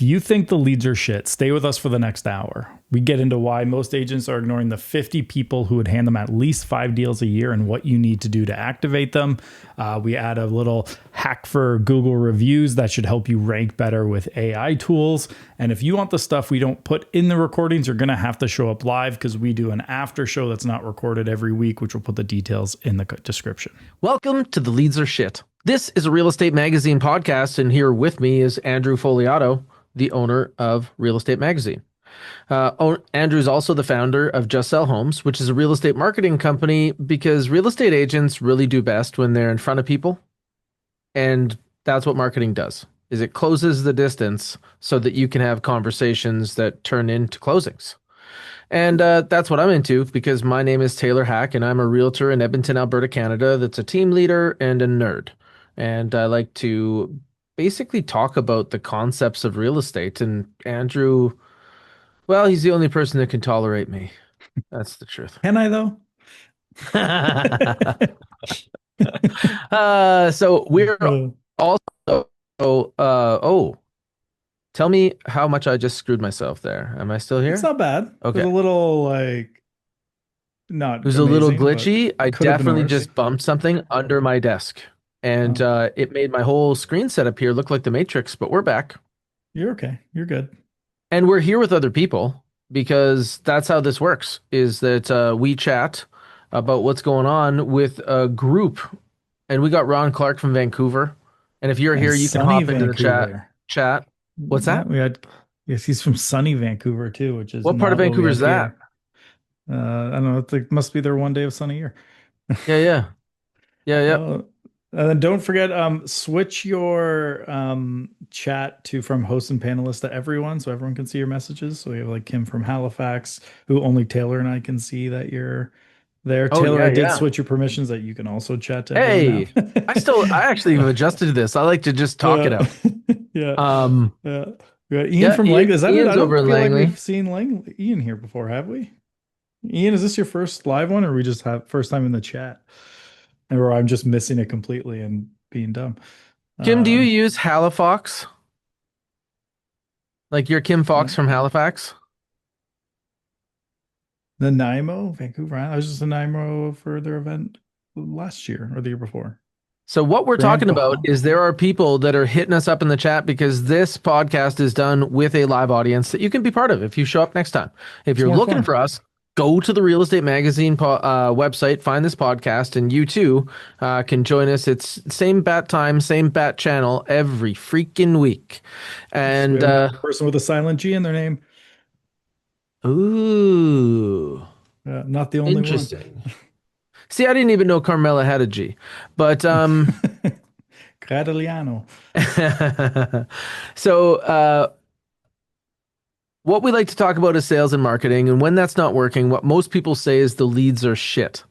you think the leads are shit, stay with us for the next hour. We get into why most agents are ignoring the 50 people who would hand them at least 5 deals a year and what you need to do to activate them. We add a little hack for Google reviews that should help you rank better with AI tools. And if you want the stuff we don't put in the recordings, you're going to have to show up live because we do an after show that's not recorded every week, which we'll put the details in the description. Welcome to The Leads Are Shit. This is a real estate magazine podcast, and here with me is Andrew Fogliato, the owner of Real Estate Magazine. Andrew's also the founder of Just Sell Homes, which is a real estate marketing company because real estate agents really do best when they're in front of people. And that's what marketing does, is it closes the distance so that you can have conversations that turn into closings. And that's what I'm into because my name is Taylor Hack and I'm a realtor in Edmonton, Alberta, Canada that's a team leader and a nerd. And I like to basically talk about the concepts of real estate. And Andrew, well, he's the only person that can tolerate me. That's the truth. Can I, though? So we're also, tell me how much I just screwed myself there. Am I still here? It's not bad. Okay. It was a little not. It was amazing, a little glitchy. I definitely worse. just bumped something under my desk. And it made my whole screen setup here look like the Matrix, but we're back. You're okay. You're good. And we're here with other people because that's how this works, is that we chat about what's going on with a group. And we got Ron Clark from Vancouver. And if you're here, you can hop into the chat. What's that? Yes, he's from sunny Vancouver too, which is what part of Vancouver is that? I don't know. It must be their one day of sun a year. Yeah. And then don't forget, switch your chat to from host and panelist to everyone, so everyone can see your messages. So we have like Kim from Halifax, who only Taylor and I can see that you're there. Taylor, I did switch your permissions that you can also chat to everyone. Hey, I actually have adjusted to this. I like to just talk it out. Yeah. Ian from Langley. Is that Ian's it? I don't over in feel Langley. like we've seen Ian here before, have we? Ian, is this your first live one, or we just have first time in the chat? Or I'm just missing it completely and being dumb. Kim, do you use Halifax? Like you're Kim Fox from Halifax? Nanaimo, Vancouver. I was just in Nanaimo for their event last year or the year before. So what we're talking about is there are people that are hitting us up in the chat because this podcast is done with a live audience that you can be part of if you show up next time. If you're looking for us, go to the Real Estate Magazine website, find this podcast, and you too can join us. It's same bat time, same bat channel every freaking week. And person with a silent G in their name. Ooh. Not the only interesting one. See, I didn't even know Carmela had a G, but Gradiliano. So what we like to talk about is sales and marketing, and when that's not working, what most people say is the leads are shit,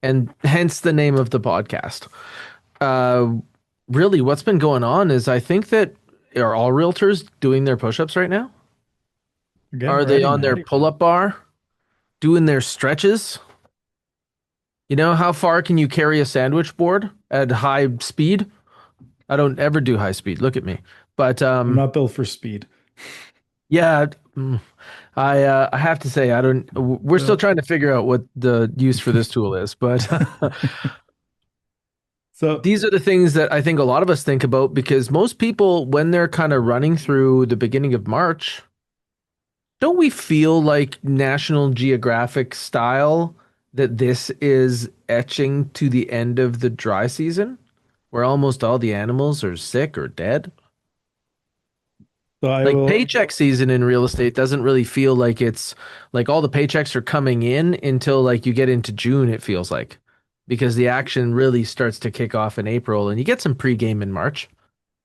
and hence the name of the podcast. Really, what's been going on is I think that are all realtors doing their push-ups right now? Are they on their pull-up bar, doing their stretches? You know, how far can you carry a sandwich board at high speed? I don't ever do high speed. Look at me. But I'm not built for speed. Yeah, I have to say we're still trying to figure out what the use for this tool is, but so these are the things that I think a lot of us think about because most people, when they're kind of running through the beginning of March, don't we feel like National Geographic style that this is etching to the end of the dry season where almost all the animals are sick or dead? Paycheck season in real estate doesn't really feel like it's like all the paychecks are coming in until like you get into June, it feels like, because the action really starts to kick off in April and you get some pregame in March.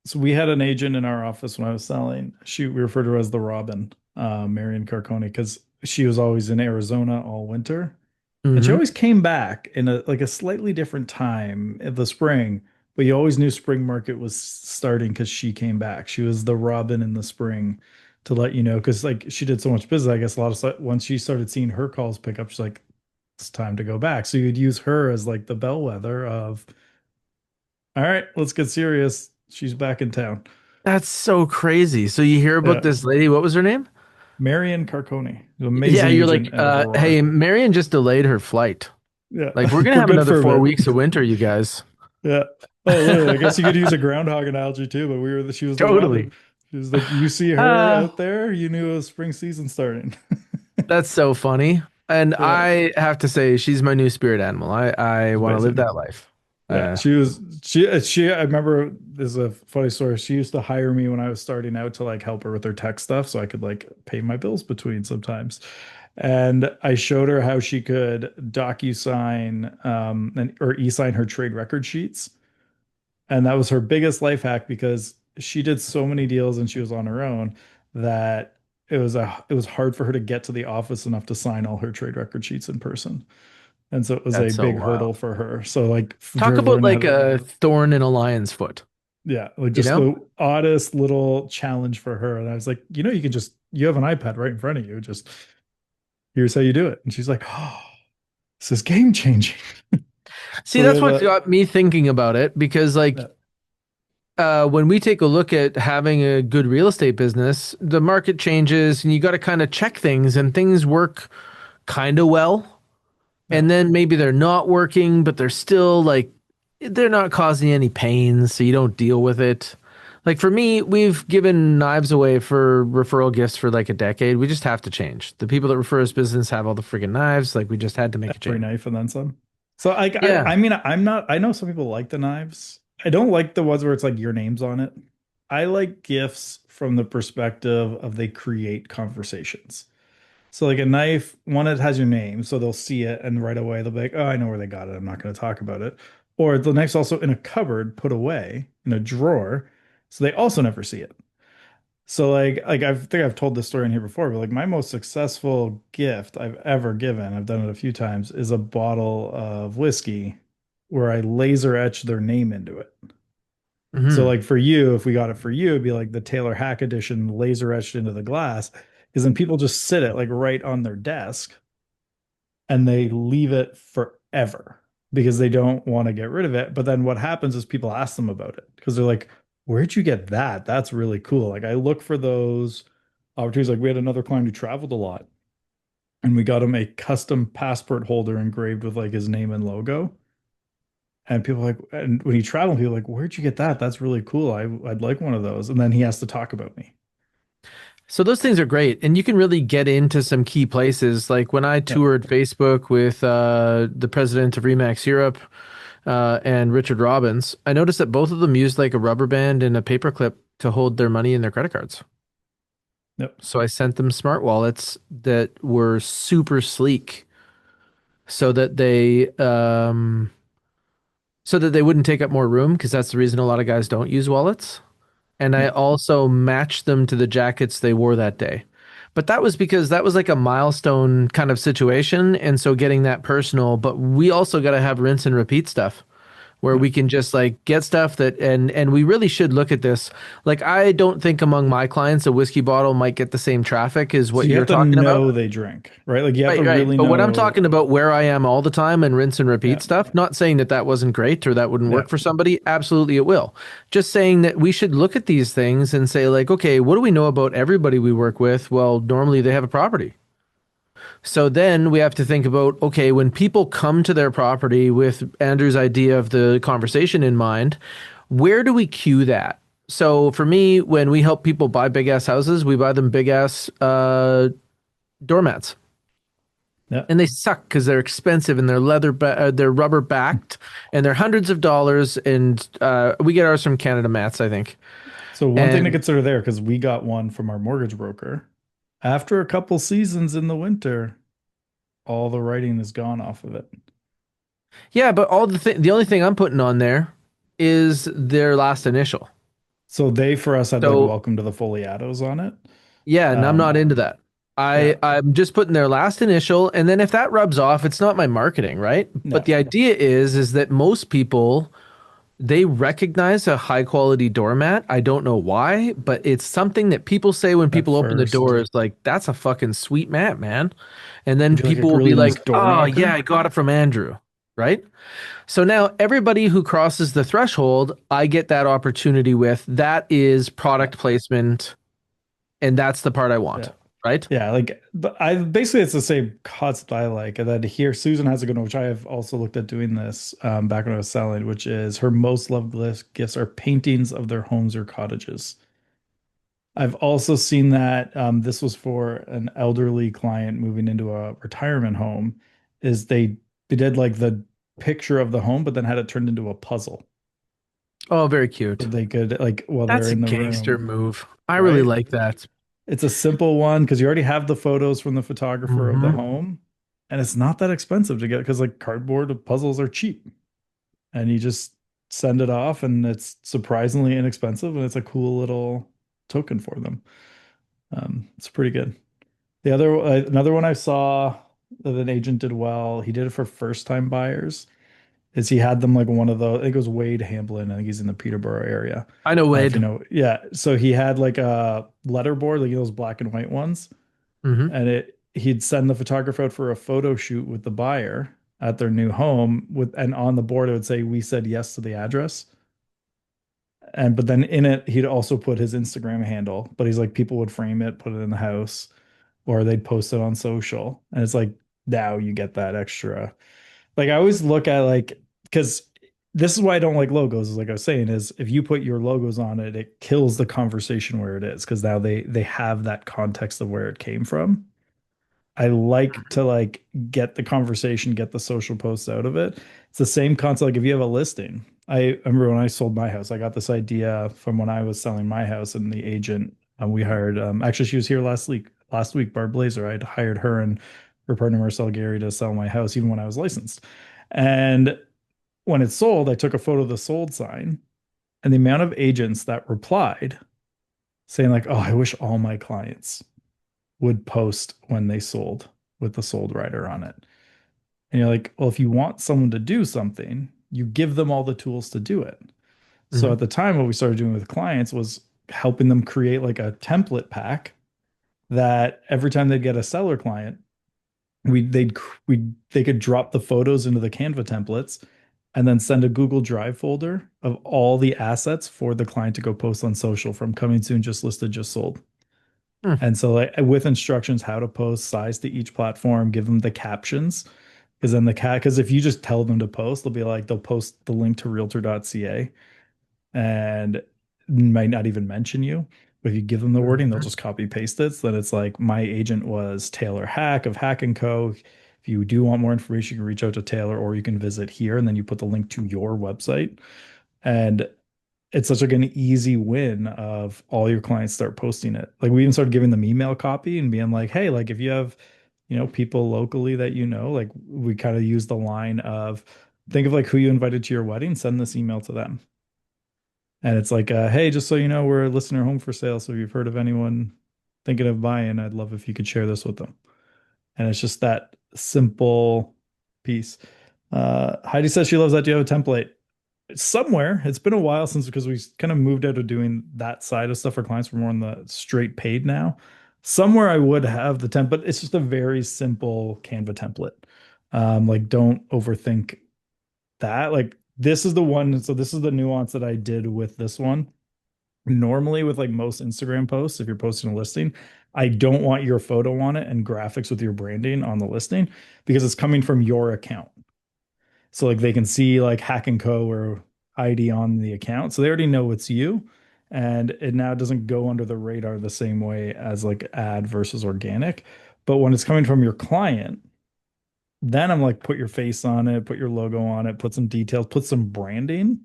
So we had an agent in our office when I was selling. We referred to her as the Robin, Marion Carcone, because she was always in Arizona all winter. Mm-hmm. And she always came back in a slightly different time in the spring. But you always knew spring market was starting because she came back. She was the Robin in the spring to let you know, because like she did so much business. I guess a lot of once she started seeing her calls pick up, she's like, it's time to go back. So you'd use her as like the bellwether of, all right, let's get serious. She's back in town. That's so crazy. So you hear about Yeah. this lady, what was her name? Marion Carcone, an Yeah, amazing you're agent like, out of hey, Aurora. Marion just delayed her flight. Yeah. Like, we're gonna For have good another for a four bit. weeks of winter, you guys. Yeah. Oh, literally. I guess you could use a groundhog analogy too, but she was the Robin. Totally. She was like, you see her Ah, out there, you knew it was spring season starting. that's so funny. And Yeah. I have to say, she's my new spirit animal. I It's want to live amazing. that life. Yeah, Uh, I remember there's a funny story. She used to hire me when I was starting out to like help her with her tech stuff so I could like pay my bills between sometimes. And I showed her how she could DocuSign or e-sign her trade record sheets. And that was her biggest life hack because she did so many deals and she was on her own that it was hard for her to get to the office enough to sign all her trade record sheets in person. And so it was a that's so big hurdle wild. for her. So like Talk about learning how like to a thorn in a lion's foot, yeah, like you just know? the oddest little challenge for her. And I was like, you can just you have an iPad right in front of you. Just here's how you do it. And she's like, oh, this is game changing. See, So we that's have what a got me thinking about it because, yeah, like, when we take a look at having a good real estate business, the market changes and you got to kind of check things and things work kind of well. yeah. And then maybe they're not working, but they're still like, they're not causing any pain. So you don't deal with it. Like for me, we've given knives away for referral gifts for like a decade. We just have to change. The people that refer us business have all the freaking knives. Like we just had to make a Every change. knife and then some. So Yeah. I mean I'm not I know some people like the knives. I don't like the ones where it's like your name's on it. I like gifts from the perspective of they create conversations. So like a knife, one it has your name, so they'll see it and right away they'll be like, "Oh, I know where they got it. I'm not going to talk about it." Or the knife's also in a cupboard, put away in a drawer, so they also never see it. So like I think I've told this story in here before, but like my most successful gift I've ever given, I've done it a few times, is a bottle of whiskey where I laser etched their name into it. So Hmm. like for you, if we got it for you, it'd be like the Taylor Hack edition laser etched into the glass. Because then people just sit it like right on their desk and they leave it forever because they don't want to get rid of it. But then what happens is people ask them about it because they're like, where'd you get that? That's really cool. Like I look for those opportunities. Like we had another client who traveled a lot and we got him a custom passport holder engraved with like his name and logo. And people like, and when he traveled, people are like, where'd you get that? That's really cool. I'd like one of those. And then he has to talk about me. So those things are great, and you can really get into some key places. Like when I Yeah. toured Facebook with the president of Remax Europe and Richard Robbins, I noticed that both of them used like a rubber band and a paper clip to hold their money in their credit cards. Yep. So I sent them smart wallets that were super sleek, so that they wouldn't take up more room because that's the reason a lot of guys don't use wallets. And I Yep. also matched them to the jackets they wore that day. But that was because that was like a milestone kind of situation. And so getting that personal, but we also got to have rinse and repeat stuff where Yep. we can just like get stuff that and we really should look at this. Like I don't think among my clients a whiskey bottle might get the same traffic as So what you you're have to talking about. know they drink, right? Like you have to Right, right. really But when I'm know. talking about where I am all the time and rinse and repeat Yeah. stuff, not saying that that wasn't great or that wouldn't Yeah. work for somebody, absolutely it will. Just saying that we should look at these things and say, like, okay, what do we know about everybody we work with? Well, normally they have a property. So then we have to think about, okay, when people come to their property with Andrew's idea of the conversation in mind, where do we cue that? So for me, when we help people buy big ass houses, we buy them big ass doormats. Yeah. And they suck because they're expensive and they're rubber backed and they're hundreds of dollars. And we get ours from Canada Mats, I think. So one thing to And consider there, because we got one from our mortgage broker, after a couple seasons in the winter, all the writing is gone off of it. yeah, but the only thing I'm putting on there is their last initial. So they for us had like So welcome to the Foliatos on it. yeah, and I'm Um, not into that. yeah, I'm just putting their last initial, and then if that rubs off, it's not my marketing, right? But no, the idea is that most people they recognize a high quality doormat. I don't know why, but it's something that people say when at people open the first. door is like, that's a fucking sweet mat, man. And then Would you like people a will be really nice like, door oh, yeah, knocker? I got it from Andrew. right? So now everybody who crosses the threshold, I get that opportunity with. That is Yeah. product placement, and that's the part I Yeah. want, right? Yeah, like, but I basically it's the same concept I like. And then here, Susan has a good one, which I have also looked at doing this back when I was selling, which is her most loved gifts are paintings of their homes or cottages. I've also seen that this was for an elderly client moving into a retirement home, is they did like the picture of the home, but then had it turned into a puzzle. Oh, very So cute. they could like while they're That's a in the gangster room, move. I really right? like that. It's a simple one because you already have the photos from the photographer of the Hmm. home, and it's not that expensive to get because like cardboard puzzles are cheap, and you just send it off, and it's surprisingly inexpensive, and it's a cool little token for them. It's pretty good. The other another one I saw that an agent did well, he did it for first time buyers, is he had them like one of those, I think it was Wade Hamblin, I think he's in the Peterborough area. I know If you Wade. know, yeah. So he had like a letterboard, like those black and white ones, Hmm. and he'd send the photographer out for a photo shoot with the buyer at their new home with, and on the board it would say we said yes to the address. And but then in it he'd also put his Instagram handle, but he's like people would frame it, put it in the house, or they'd post it on social. And it's like now you get that extra. Like I always look at like because this is why I don't like logos, is like I was saying, is if you put your logos on it, it kills the conversation where it is because now they have that context of where it came from. I like to like get the conversation, get the social posts out of it. It's the same concept. Like if you have a listing, I remember when I sold my house, I got this idea from when I was selling my house, and the agent we hired. Actually, she was here last week. Last week, Barb Blazer. I'd hired her and her partner Marcel Gary to sell my house, even when I was licensed. And when it sold, I took a photo of the sold sign, and the amount of agents that replied saying like, "Oh, I wish all my clients would post when they sold with the sold writer on it." And you're like, well, if you want someone to do something, you give them all the tools to do it. So Hmm. at the time, what we started doing with clients was helping them create like a template pack that every time they get a seller client, they could drop the photos into the Canva templates and then send a Google Drive folder of all the assets for the client to go post on social, from coming soon, just listed, just sold. Hmm. And so like with instructions how to post, size to each platform, give them the captions. Because then because if you just tell them to post, they'll be like, they'll post the link to realtor.ca and might not even mention you. But if you give them the wording, they'll Hmm. just copy paste it. So that it's like, my agent was Taylor Hack of Hack and Co. If you do want more information, you can reach out to Taylor, or you can visit here. And then you put the link to your website. And it's such like an easy win of all your clients start posting it. Like we even started giving them email copy and being like, hey, like if you have, people locally that like we kind of use the line of, think of like who you invited to your wedding, send this email to them. And it's like, hey, just so you know, we're listing our home for sale. So if you've heard of anyone thinking of buying, I'd love if you could share this with them. And it's just that simple piece. Heidi says she loves that. Do you have a template? Somewhere. It's been a while since, because we kind of moved out of doing that side of stuff for clients. We're more on the straight paid now. Somewhere I would have the temp, but it's just a very simple Canva template. Like don't overthink that. Like this is the one. So this is the nuance that I did with this one. Normally, with like most Instagram posts, if you're posting a listing, I don't want your photo on it and graphics with your branding on the listing, because it's coming from your account. So like they can see like Hack and Co or ID on the account. So they already know it's you. And it now doesn't go under the radar the same way as like ad versus organic. But when it's coming from your client, then I'm like, put your face on it, put your logo on it, put some details, put some branding,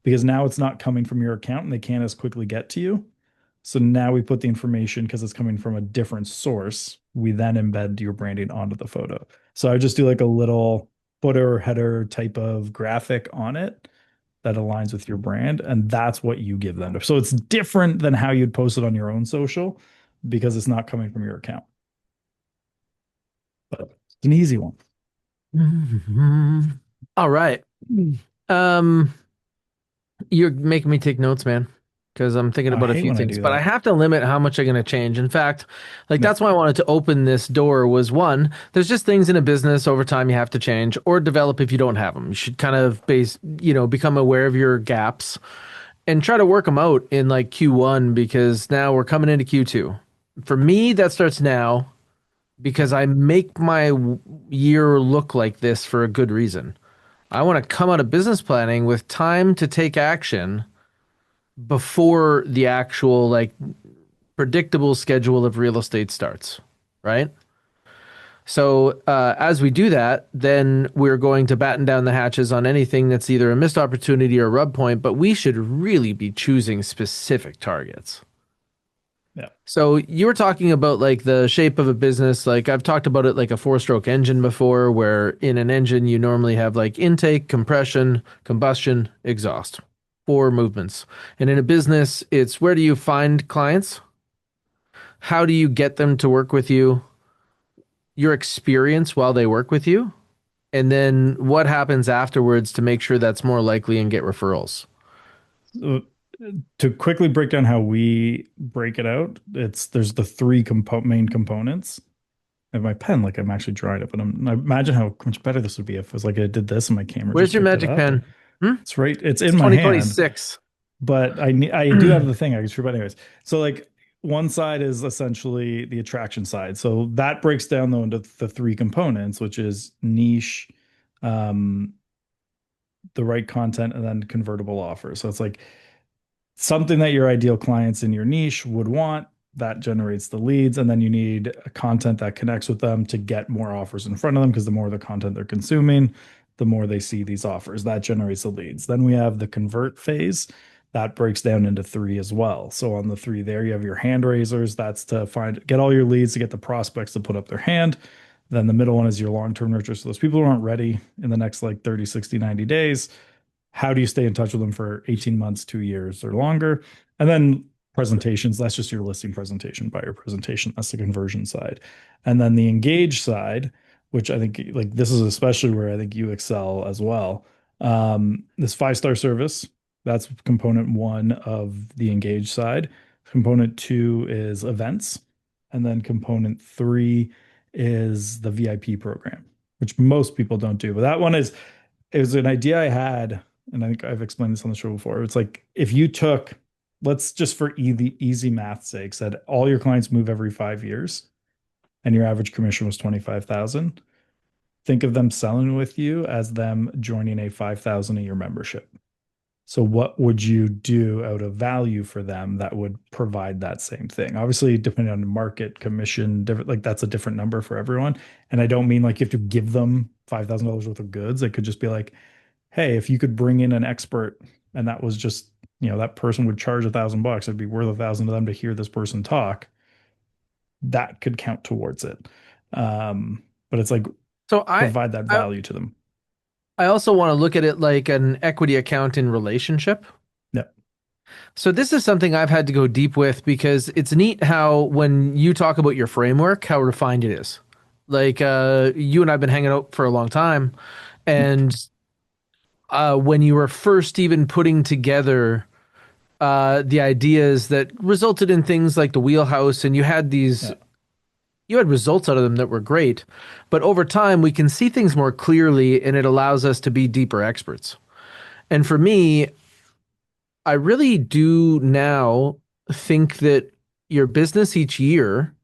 because now it's not coming from your account and they can't as quickly get to you. So now we put the information, because it's coming from a different source. We then embed your branding onto the photo. So I just do like a little footer header type of graphic on it that aligns with your brand. And that's what you give them. So it's different than how you'd post it on your own social, because it's not coming from your account. But it's an easy one. Mhm. All right. Um, you're making me take notes, man. because I'm thinking I about a hate few when I things, do but I that. have to limit how much I'm going to change. In fact, like Yeah. that's why I wanted to open this door was one, there's just things in a business over time you have to change or develop if you don't have them. You should kind of become aware of your gaps and try to work them out in like Q1 because now we're coming into Q2. For me, that starts now because I make my year look like this for a good reason. I want to come out of business planning with time to take action before the actual like predictable schedule of real estate starts, right? So as we do that, then we're going to batten down the hatches on anything that's either a missed opportunity or a rub point, but we should really be choosing specific targets. Yeah. So you were talking about like the shape of a business. Like I've talked about it like a four-stroke engine before, where in an engine you normally have like intake, compression, combustion, exhaust, four movements. And in a business, it's where do you find clients? How do you get them to work with you? Your experience while they work with you, and then what happens afterwards to make sure that's more likely and get referrals. So, to quickly break down how we break it out, there's the three main components. I have my pen, like I'm actually drawing it, but I imagine how much better this would be if it was like I did this and my camera Where's just your picked it magic up. pen? Hmm? It's right, it's It's in my hand, 2026. but I do have the thing I can screw. But anyways, so like one side is essentially the attraction side. So that breaks down though into the three components, which is niche, um, the right content, and then convertible offers. So it's like something that your ideal clients in your niche would want that generates the leads, and then you need a content that connects with them to get more offers in front of them, because the more the content they're consuming, the more they see these offers that generates the leads. Then we have the convert phase that breaks down into three as well. So on the three there, you have your hand raisers. That's to get all your leads, to get the prospects to put up their hand. Then the middle one is your long-term nurture. So those people who aren't ready in the next like 30, 60, 90 days, how do you stay in touch with them for 18 months, 2 years or longer? And then presentations, that's just your listing presentation, buyer presentation. That's the conversion side. And then the engage side, which I think like this is especially where I think you excel as well. This 5-star service, that's component one of the engage side. Component two is events. And then component three is the VIP program, which most people don't do. But that one is, it was an idea I had, and I think I've explained this on the show before. It's like if you took, let's just for easy math sake, said all your clients move every 5 years and your average commission was 25,000. Think of them selling with you as them joining a 5,000 a year membership. So what would you do out of value for them that would provide that same thing? Obviously, depending on the market, commission, different, like that's a different number for everyone. And I don't mean like you have to give them $5,000 worth of goods. It could just be like, hey, if you could bring in an expert and that was just, that person would charge $1,000, it'd be worth 1,000 to them to hear this person talk. That could count towards it. But it's like So provide that I value to them. I also want to look at it like an equity account in relationship. Yeah. So this is something I've had to go deep with because it's neat how when you talk about your framework, how refined it is. Like you and I've been hanging out for a long time, and when you were first even putting together the ideas that resulted in things like the wheelhouse, and Yeah. you had results out of them that were great, but over time we can see things more clearly, and it allows us to be deeper experts. And for me, I really do now think that your business each year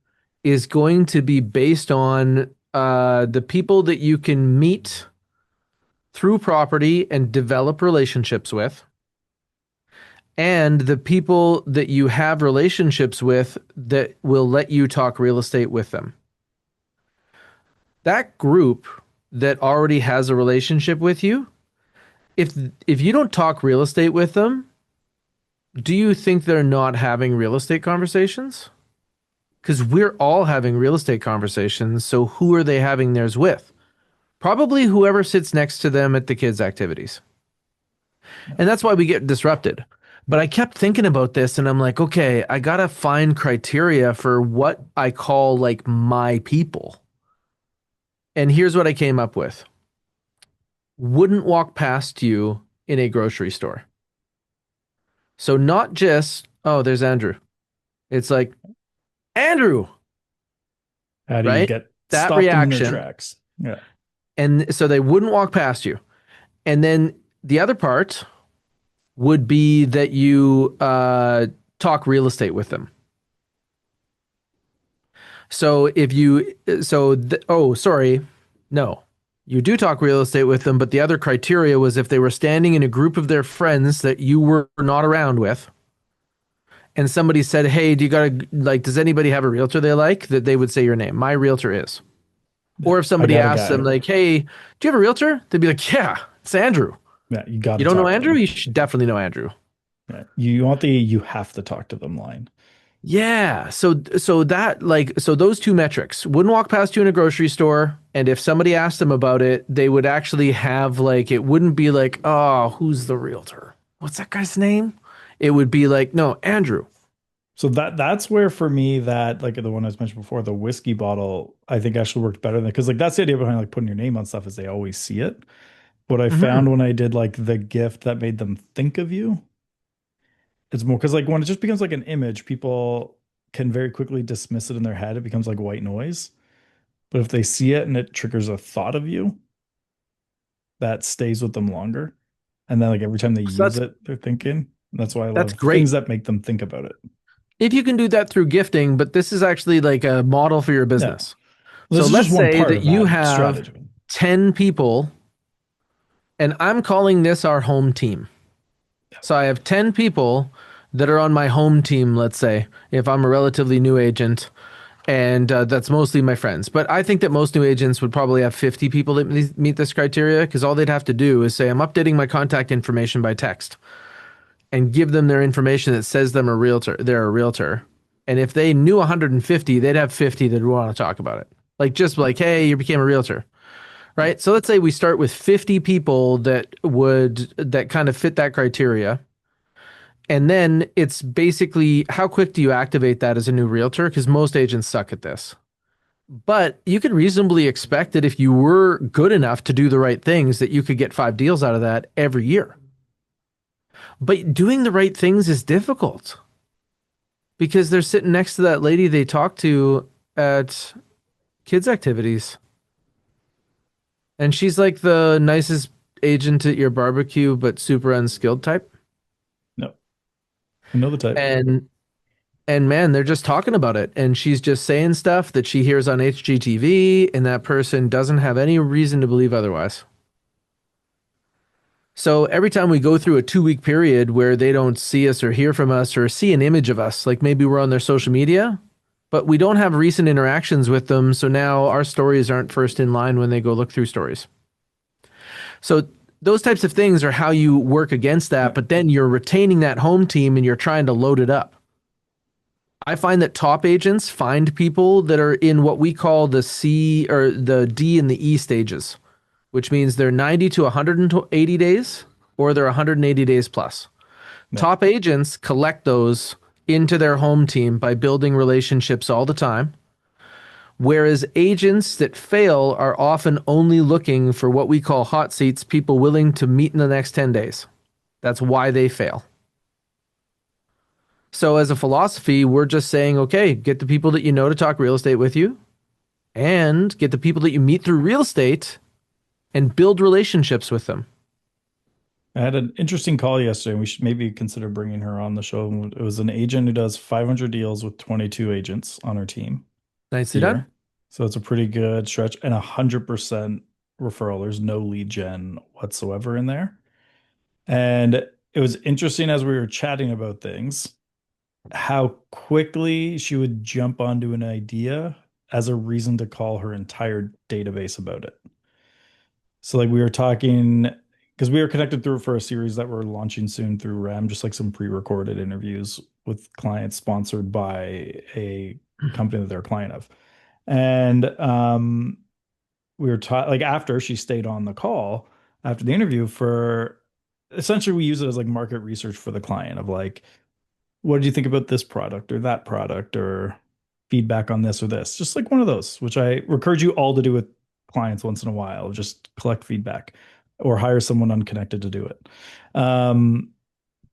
is going to be based on the people that you can meet through property and develop relationships with, and the people that you have relationships with that will let you talk real estate with them. That group that already has a relationship with you, if if you don't talk real estate with them, do you think they're not having real estate conversations? Because we're all having real estate conversations. So who are they having theirs with? Probably whoever sits next to them at the kids' activities. And that's why we get disrupted. But I kept thinking about this and I'm like, okay, I got to find criteria for what I call like my people. And here's what I came up with: wouldn't walk past you in a grocery store. So not just, oh, there's Andrew. It's like, Andrew, How do you right? get That stop them in their reaction. tracks? Yeah. And so they wouldn't walk past you. And then the other part would be that you talk real estate with them. So if you, oh, sorry, no, you do talk real estate with them, but the other criteria was if they were standing in a group of their friends that you were not around with, and somebody said, "Hey, do you got to like? Does anybody have a realtor they like?" That they would say your name. My realtor is. Yeah. Or if I somebody got a asks them guy. like, "Hey, do you have a realtor?" They'd be like, "Yeah, it's Andrew." Yeah, you got You to don't know talk to Andrew? them. You should definitely know Andrew. Yeah. You want the you have to talk to them line. Yeah. So those two metrics wouldn't walk past you in a grocery store. And if somebody asked them about it, they would actually have like, it wouldn't be like, oh, who's the realtor? What's that guy's name? It would be like, no, Andrew. So that's where for me that like the one I was mentioned before, the whiskey bottle, I think actually worked better than because like that's the idea behind like putting your name on stuff is they always see it. What I found Hmm. when I did like the gift that made them think of you, it's more because like when it just becomes like an image, people can very quickly dismiss it in their head. It becomes like white noise. But if they see it and it triggers a thought of you, that stays with them longer. And then like every time they So use it, they're thinking. That's why I that's love things great. that make them think about it. If you can do that through gifting, but this is actually like a model for your Yeah. business. So This is let's just one say part that of you that have strategy. 10 people, and I'm calling this our home team. So I have 10 people that are on my home team, let's say, if I'm a relatively new agent, and that's mostly my friends. But I think that most new agents would probably have 50 people that meet this criteria because all they'd have to do is say, I'm updating my contact information by text and give them their information that says they're a realtor. And if they knew 150, they'd have 50 that would want to talk about it. Like just like, hey, you became a realtor, Yeah. right? So let's say we start with 50 people that kind of fit that criteria. And then it's basically how quick do you activate that as a new realtor? Because most agents suck at this. But you could reasonably expect that if you were good enough to do the right things, that you could get 5 deals out of that every year. But doing the right things is difficult because they're sitting next to that lady they talk to at kids' activities. And she's like the nicest agent at your barbecue, but super unskilled type. No, I know the type. And man, they're just talking about it. And she's just saying stuff that she hears on HGTV, and that person doesn't have any reason to believe otherwise. So every time we go through a 2 week period where they don't see us or hear from us or see an image of us, like maybe we're on their social media, but we don't have recent interactions with them. So now our stories aren't first in line when they go look through stories. So those types of things are how you work against that. Yeah. But then you're retaining that home team and you're trying to load it up. I find that top agents find people that are in what we call the C or the D and the E stages, which means they're 90 to 180 days or they're 180 days plus. Yeah. Top agents collect those into their home team by building relationships all the time, whereas agents that fail are often only looking for what we call hot seats, people willing to meet in the next 10 days. That's why they fail. So, as a philosophy, we're just saying, okay, get the people that you know to talk real estate with you and get the people that you meet through real estate and build relationships with them. I had an interesting call yesterday. We should maybe consider bringing her on the show. It was an agent who does 500 deals with 22 agents on her team a Nicely done. year. So it's a pretty good stretch and 100% referral. There's no lead gen whatsoever in there. And it was interesting as we were chatting about things, how quickly she would jump onto an idea as a reason to call her entire database about it. So like we were talking because we were connected through for a series that we're launching soon through RAM, just like some pre-recorded interviews with clients sponsored by a company that they're a client of. And we were taught like after she stayed on the call after the interview for essentially we use it as like market research for the client of like what did you think about this product or that product or feedback on this or this? Just like one of those, which I encourage you all to do with clients once in a while. Just collect feedback or hire someone unconnected to do it.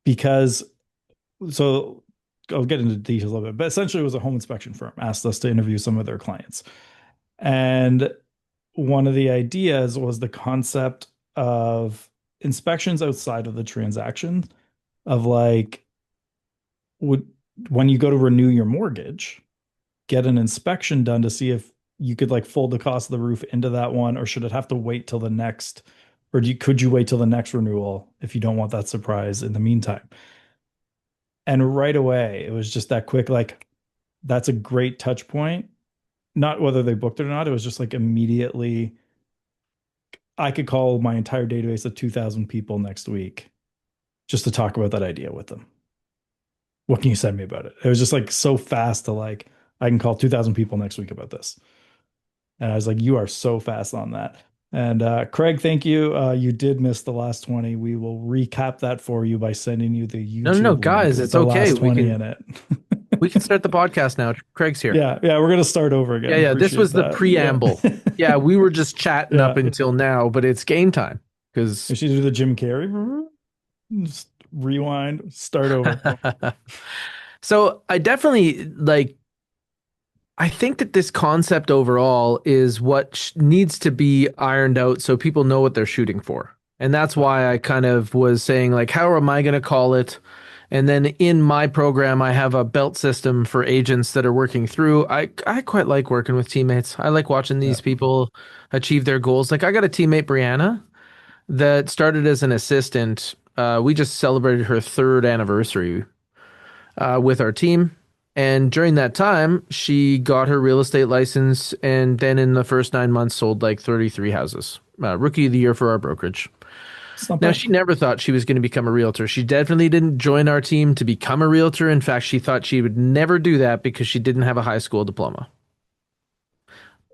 Because so I'll get into details a little bit, but essentially it was a home inspection firm asked us to interview some of their clients. And one of the ideas was the concept of inspections outside of the transaction of like would when you go to renew your mortgage, get an inspection done to see if you could like fold the cost of the roof into that one, or should it have to wait till the next, or could you wait till the next renewal if you don't want that surprise in the meantime? And right away, it was just that quick, like, that's a great touch point. Not whether they booked it or not, it was just like immediately, I could call my entire database of 2,000 people next week just to talk about that idea with them. What can you send me about it? It was just like so fast to like, I can call 2,000 people next week about this. And I was like, you are so fast on that. And Craig, thank you. You did miss the last 20. We will recap that for you by sending you the No, no, no, YouTube link guys, with it's the okay. last 20 in it. We can start the podcast now. Craig's here. Yeah, yeah, we're gonna start over Yeah, again. yeah. This Appreciate was the that. Yeah. preamble. Yeah, we were just chatting up Yeah. until now, but it's game time because We should do the Jim Carrey. Just rewind, start over. so I definitely like I think that this concept overall is what needs to be ironed out so people know what they're shooting for. And that's why I kind of was saying, like, how am I going to call it? And then in my program, I have a belt system for agents that are working through. I quite like working with teammates. I like watching Yeah. these people achieve their goals. Like, I got a teammate, Brianna, that started as an assistant. We just celebrated her third anniversary with our team. And during that time, she got her real estate license and then in the first 9 months sold like 33 houses. Rookie of the year for our brokerage. It's not Now, bad. she never thought she was going to become a realtor. She definitely didn't join our team to become a realtor. In fact, she thought she would never do that because she didn't have a high school diploma.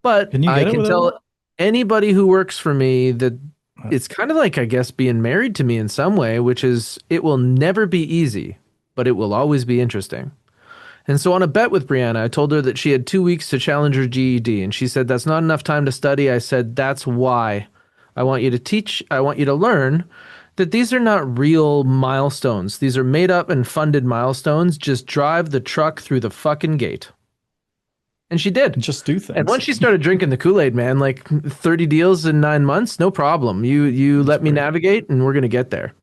But Can you I get it can without one? tell anybody who works for me that Uh, it's kind of like, I guess, being married to me in some way, which is it will never be easy, but it will always be interesting. And so on a bet with Brianna, I told her that she had 2 weeks to challenge her GED. And she said, that's not enough time to study. I said, that's why. I want you to teach, I want you to learn that these are not real milestones. These are made up and funded milestones. Just drive the truck through the fucking gate. And she did. just do And things. once she started drinking the Kool-Aid, man, like 30 deals in 9 months, no problem. You That's let me great. navigate and we're gonna get there.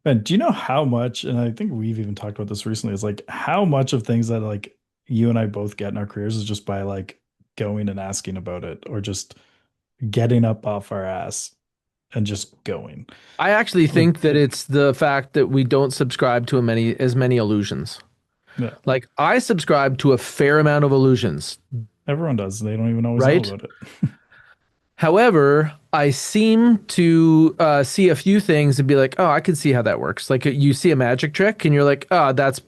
And do you know how much, and I think we've even talked about this recently, is like how much of things that like you and I both get in our careers is just by like going and asking about it or just getting up off our ass and just going. I actually Like, think that it's the fact that we don't subscribe to as many illusions. yeah, Like I subscribe to a fair amount of illusions, everyone does. They don't even always know right? about it. However, I seem to see a few things and be like, oh, I can see how that works. Like you see a magic trick and you're like, oh, that's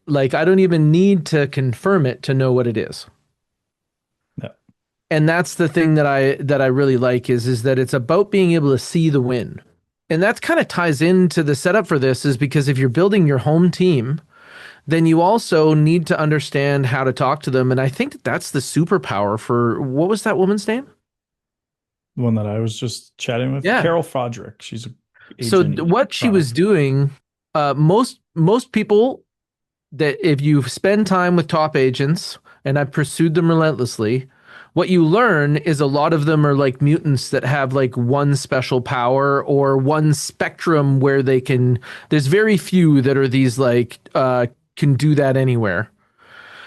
like, I don't even need to confirm it to know what it is. Yeah. And that's the thing that I really like is that it's about being able to see the win. And that's kind of ties into the setup for this is because if you're building your home team, then you also need to understand how to talk to them. And I think that that's the superpower for what was that woman's name? The one that I was just chatting with, Yeah. Carol Fodrick. She's a So agent in what she was Toronto. doing, most people that if you spend time with top agents, and I've pursued them relentlessly, what you learn is a lot of them are like mutants that have like one special power or one spectrum where they can. There's very few that are these like can do that anywhere.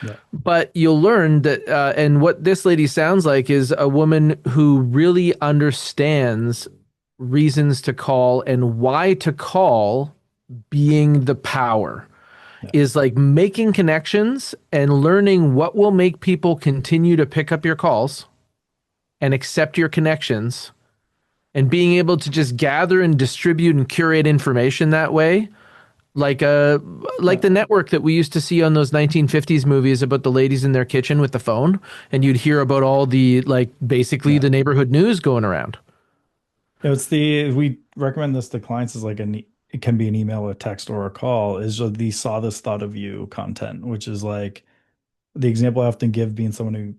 Yeah. But you'll learn that, and what this lady sounds like is a woman who really understands reasons to call and why to call being the power Yeah. is like making connections and learning what will make people continue to pick up your calls and accept your connections and being able to just gather and distribute and curate information that way like like Yeah. the network that we used to see on those 1950s movies about the ladies in their kitchen with the phone and you'd hear about all the like basically Yeah. the neighborhood news going around. It's the we recommend this to clients as like it can be an email, a text, or a call, is the saw this thought of you content, which is like the example I often give being someone who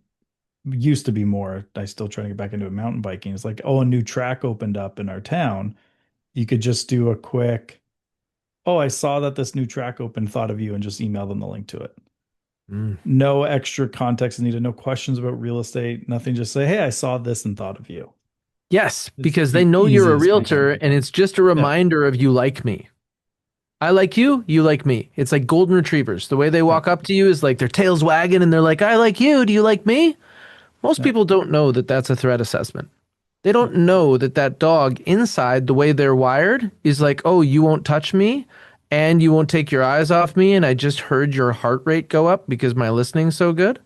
used to be more, I still trying to get back into mountain biking. It's like, oh, a new track opened up in our town. You could just do a quick, oh, I saw that this new track open, thought of you, and just email them the link to it. Mm. No extra context needed, no questions about real estate, nothing. Just say, hey, I saw this and thought of you. Yes, It's because they the know you're a easiest way to realtor and communicate. it's just a Yeah. reminder of you like me. I like you like me. It's like golden retrievers. The way they Yeah. walk up to you is like their tails wagging and they're like, I like you. Do you like me? Most Yeah. people don't know that that's a threat assessment. They don't know that that dog inside, the way they're wired, is like, oh, you won't touch me and you won't take your eyes off me. And I just heard your heart rate go up because my listening's so good.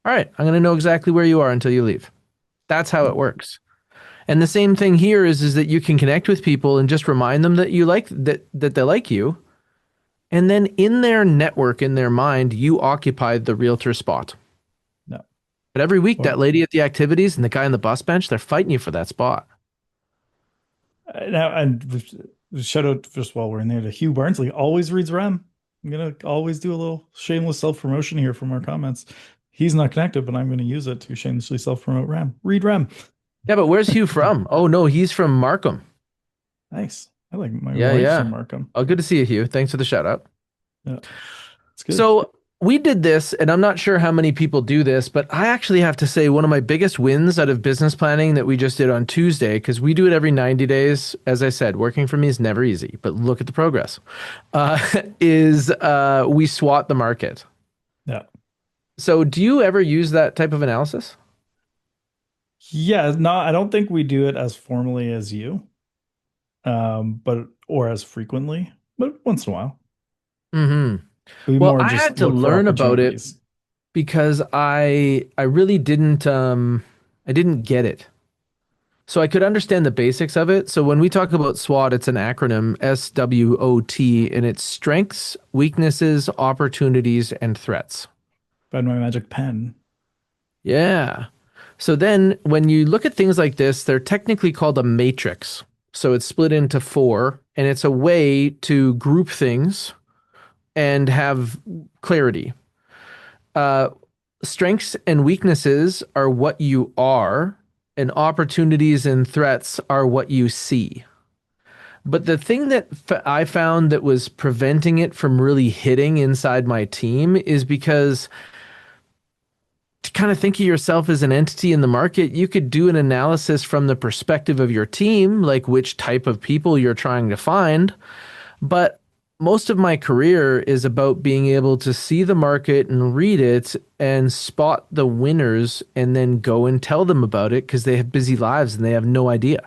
All right, I'm going to know exactly where you are until you leave. That's how Yeah. it works. And the same thing here is that you can connect with people and just remind them that you like that they like you. And then in their network, in their mind, you occupied the realtor spot. No. But every week, that Well, lady at the activities and the guy on the bus bench, they're fighting you for that spot. now, and shout out just while we're in there to Hugh Barnsley, always reads Rem. I'm gonna always do a little shameless self-promotion here from our comments. He's not connected, but I'm gonna use it to shamelessly self-promote Rem. Read Rem. Yeah, but where's Hugh from? Oh no, he's from Markham. Nice. I like my Yeah, wife's from yeah. Markham. Oh, good to see you, Hugh. Thanks for the shout out. Yeah, it's good. So we did this, and I'm not sure how many people do this, but I actually have to say one of my biggest wins out of business planning that we just did on Tuesday, because we do it every 90 days. As I said, working for me is never easy, but look at the progress, uh, is we SWOT the market. Yeah. So do you ever use that type of analysis? Yeah, no, I don't think we do it as formally as you, but or as frequently, but once in a while. Hmm. We Well, more I just had to look for learn about it opportunities. because I really didn't I didn't get it. So I could understand the basics of it. So when we talk about SWOT, it's an acronym SWOT, and it's strengths, weaknesses, opportunities, and threats. Find my magic pen. Yeah. So then when you look at things like this, they're technically called a matrix. So it's split into four, and it's a way to group things and have clarity. Uh, Strengths and weaknesses are what you are, and opportunities and threats are what you see. But the thing that I found that was preventing it from really hitting inside my team is because to kind of think of yourself as an entity in the market, you could do an analysis from the perspective of your team, like which type of people you're trying to find. But most of my career is about being able to see the market and read it and spot the winners and then go and tell them about it because they have busy lives and they have no idea.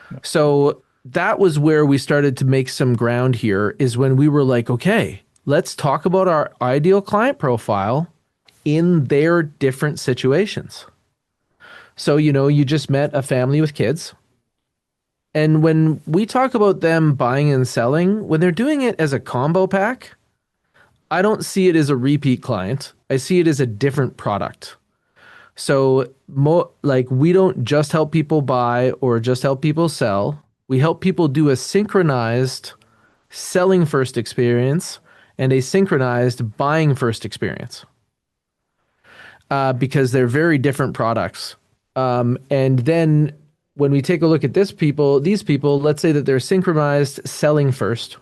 Yeah. So that was where we started to make some ground here is when we were like, okay, let's talk about our ideal client profile in their different situations. So, you just met a family with kids. And when we talk about them buying and selling, when they're doing it as a combo pack, I don't see it as a repeat client. I see it as a different product. So, like we don't just help people buy or just help people sell. We help people do a synchronized selling first experience and a synchronized buying first experience because they're very different products. And then when we take a look at these people, let's say that they're synchronized selling first,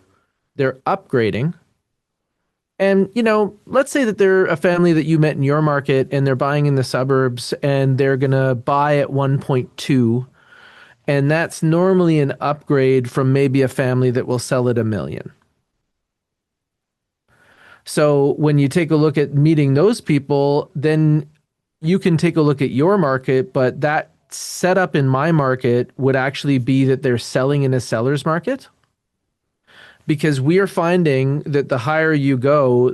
they're upgrading. And, let's say that they're a family that you met in your market and they're buying in the suburbs and they're going to buy at 1.2. And that's normally an upgrade from maybe a family that will sell at 1 million. So when you take a look at meeting those people, then you can take a look at your market, but that setup in my market would actually be that they're selling in a seller's market because we are finding that the higher you go,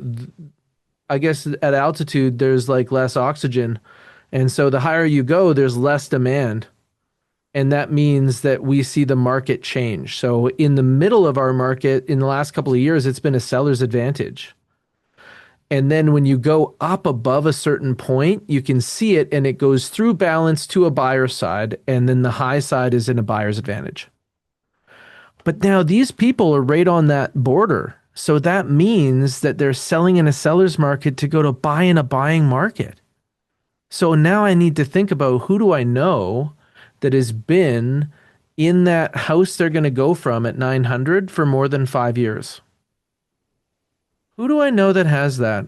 I guess at altitude, there's like less oxygen. And so the higher you go, there's less demand. And that means that we see the market change. So in the middle of our market, in the last couple of years, it's been a seller's advantage. And then when you go up above a certain point, you can see it and it goes through balance to a buyer's side. And then the high side is in a buyer's advantage. But now these people are right on that border. So that means that they're selling in a seller's market to go to buy in a buying market. So now I need to think about who do I know that has been in that house they're going to go from at 900 for more than 5 years? Who do I know that has that?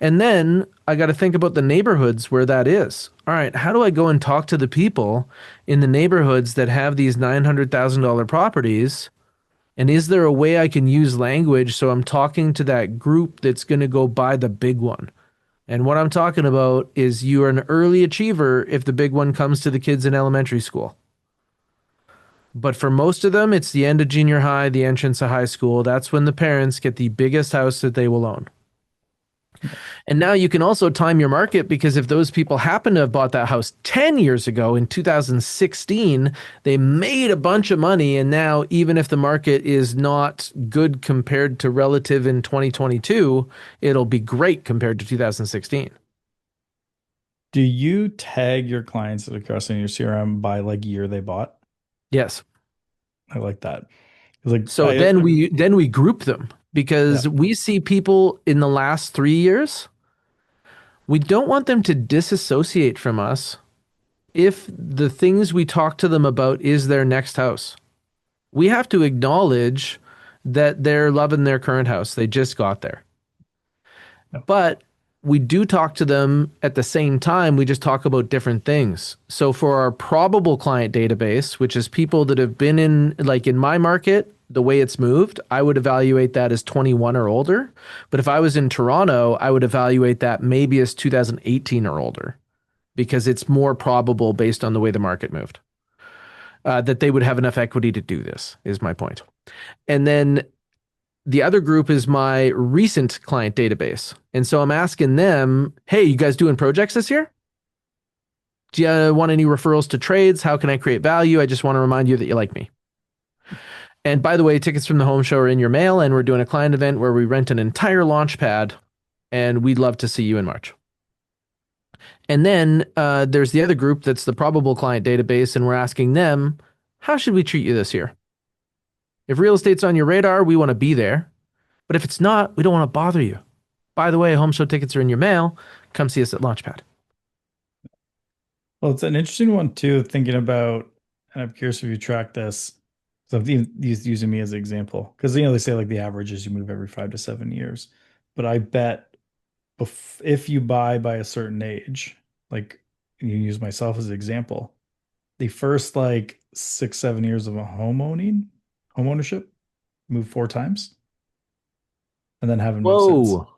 And then I got to think about the neighborhoods where that is. All right, how do I go and talk to the people in the neighborhoods that have these $900,000 properties? And is there a way I can use language so I'm talking to that group that's going to go buy the big one? And what I'm talking about is you're an early achiever if the big one comes to the kids in elementary school. But for most of them, it's the end of junior high, the entrance of high school. That's when the parents get the biggest house that they will own. And now you can also time your market because if those people happen to have bought that house 10 years ago in 2016, they made a bunch of money. And now, even if the market is not good compared to relative in 2022, it'll be great compared to 2016. Do you tag your clients that are crossing your CRM by like year they bought? Yes. I like that. Like So I then we group them yeah, because we see people in the last 3 years. We don't want them to disassociate from us if the things we talk to them about is their next house. We have to acknowledge that they're loving their current house. They just got there. yeah, But we do talk to them at the same time. We just talk about different things. So for our probable client database, which is people that have been in, like in my market, the way it's moved, I would evaluate that as 21 or older. But if I was in Toronto, I would evaluate that maybe as 2018 or older because it's more probable based on the way the market moved. That they would have enough equity to do this, is my point. And then the other group is my recent client database. And so I'm asking them, hey, you guys doing projects this year? Do you want any referrals to trades? How can I create value? I just want to remind you that you like me. And by the way, tickets from the home show are in your mail, and we're doing a client event where we rent an entire launch pad, and we'd love to see you in March. And then there's the other group that's the probable client database, and we're asking them, how should we treat you this year? If real estate's on your radar, we want to be there. But if it's not, we don't want to bother you. By the way, home show tickets are in your mail. Come see us at Launchpad. well, it's an interesting one too, thinking about, and I'm curious if you track this. So if you using me as an example, because they say like the average is you move every 5 to 7 years. But I bet if you buy by a certain age, like you use myself as an example, the first like 6, 7 years of a home ownership, move 4 times, and then haven't moved since. Whoa.